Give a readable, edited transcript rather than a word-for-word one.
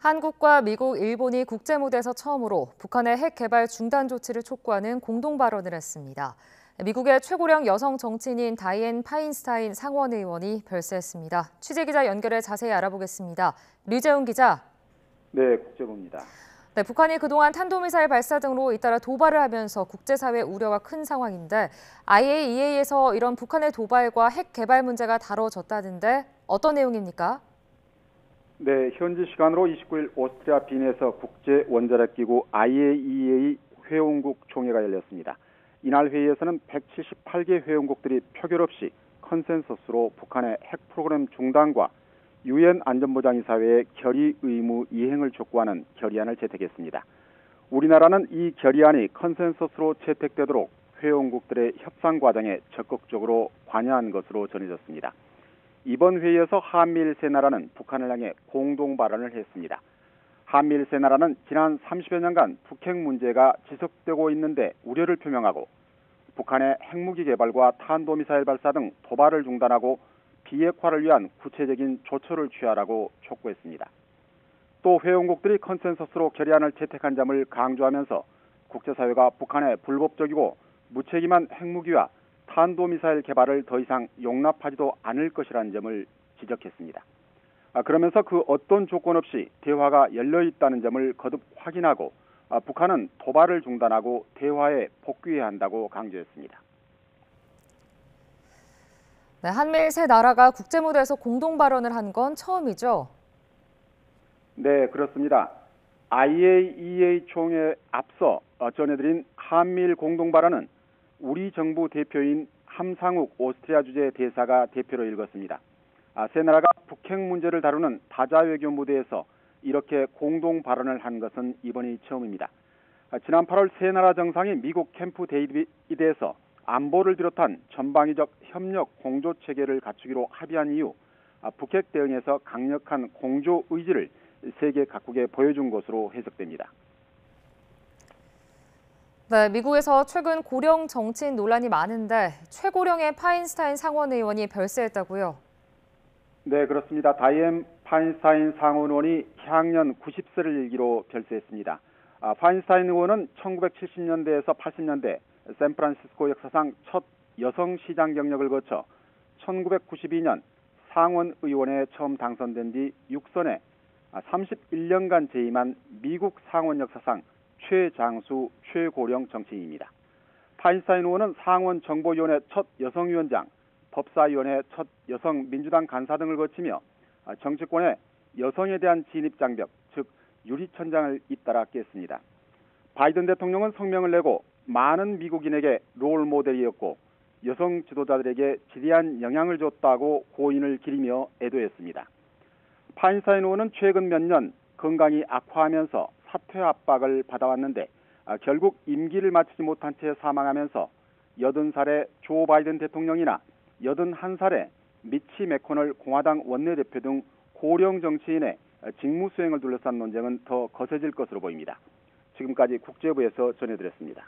한국과 미국, 일본이 국제 무대에서 처음으로 북한의 핵 개발 중단 조치를 촉구하는 공동 발언을 했습니다. 미국의 최고령 여성 정치인인 다이앤 파인스타인 상원 의원이 별세했습니다. 취재기자 연결해 자세히 알아보겠습니다. 류재훈 기자. 네, 국제부입니다. 네, 북한이 그동안 탄도미사일 발사 등으로 잇따라 도발을 하면서 국제사회 우려가 큰 상황인데 IAEA에서 이런 북한의 도발과 핵 개발 문제가 다뤄졌다는데 어떤 내용입니까? 네, 현지 시간으로 29일 오스트리아 빈에서 국제원자력기구 IAEA 회원국 총회가 열렸습니다. 이날 회의에서는 178개 회원국들이 표결 없이 컨센서스로 북한의 핵 프로그램 중단과 유엔 안전보장이사회의 결의 의무 이행을 촉구하는 결의안을 채택했습니다. 우리나라는 이 결의안이 컨센서스로 채택되도록 회원국들의 협상 과정에 적극적으로 관여한 것으로 전해졌습니다. 이번 회의에서 한미일 세 나라는 북한을 향해 공동 발언을 했습니다. 한미일 세 나라는 지난 30여 년간 북핵 문제가 지속되고 있는데 우려를 표명하고 북한의 핵무기 개발과 탄도미사일 발사 등 도발을 중단하고 비핵화를 위한 구체적인 조처를 취하라고 촉구했습니다. 또 회원국들이 컨센서스로 결의안을 채택한 점을 강조하면서 국제사회가 북한의 불법적이고 무책임한 핵무기와 탄도미사일 개발을 더 이상 용납하지도 않을 것이라는 점을 지적했습니다. 그러면서 그 어떤 조건 없이 대화가 열려 있다는 점을 거듭 확인하고 북한은 도발을 중단하고 대화에 복귀해야 한다고 강조했습니다. 네, 한미일 세 나라가 국제 무대에서 공동 발언을 한 건 처음이죠? 네, 그렇습니다. IAEA 총회에 앞서 전해드린 한미일 공동 발언은 우리 정부 대표인 함상욱 오스트리아 주재 대사가 대표로 읽었습니다. 세 나라가 북핵 문제를 다루는 다자 외교 무대에서 이렇게 공동 발언을 한 것은 이번이 처음입니다. 지난 8월 세 나라 정상이 미국 캠프 데이비드에서 안보를 비롯한 전방위적 협력 공조 체계를 갖추기로 합의한 이후 북핵 대응에서 강력한 공조 의지를 세계 각국에 보여준 것으로 해석됩니다. 네, 미국에서 최근 고령 정치인 논란이 많은데 최고령의 파인스타인 상원 의원이 별세했다고요? 네, 그렇습니다. 다이앤 파인스타인 상원 의원이 향년 90세를 일기로 별세했습니다. 파인스타인 의원은 1970년대에서 80년대 샌프란시스코 역사상 첫 여성 시장 경력을 거쳐 1992년 상원 의원에 처음 당선된 뒤 6선에 31년간 재임한 미국 상원 역사상 최장수 최고령 정치인입니다. 파인스타인 의원은 상원 정보위원회 첫 여성위원장, 법사위원회 첫 여성 민주당 간사 등을 거치며 정치권에 여성에 대한 진입장벽, 즉 유리천장을 잇따라 깼습니다. 바이든 대통령은 성명을 내고 많은 미국인에게 롤모델이었고 여성 지도자들에게 지대한 영향을 줬다고 고인을 기리며 애도했습니다. 파인스타인 의원은 최근 몇 년 건강이 악화하면서 사퇴 압박을 받아왔는데 결국 임기를 마치지 못한 채 사망하면서 80살의 조 바이든 대통령이나 81살의 미치 매코널 공화당 원내대표 등 고령 정치인의 직무 수행을 둘러싼 논쟁은 더 거세질 것으로 보입니다. 지금까지 국제부에서 전해드렸습니다.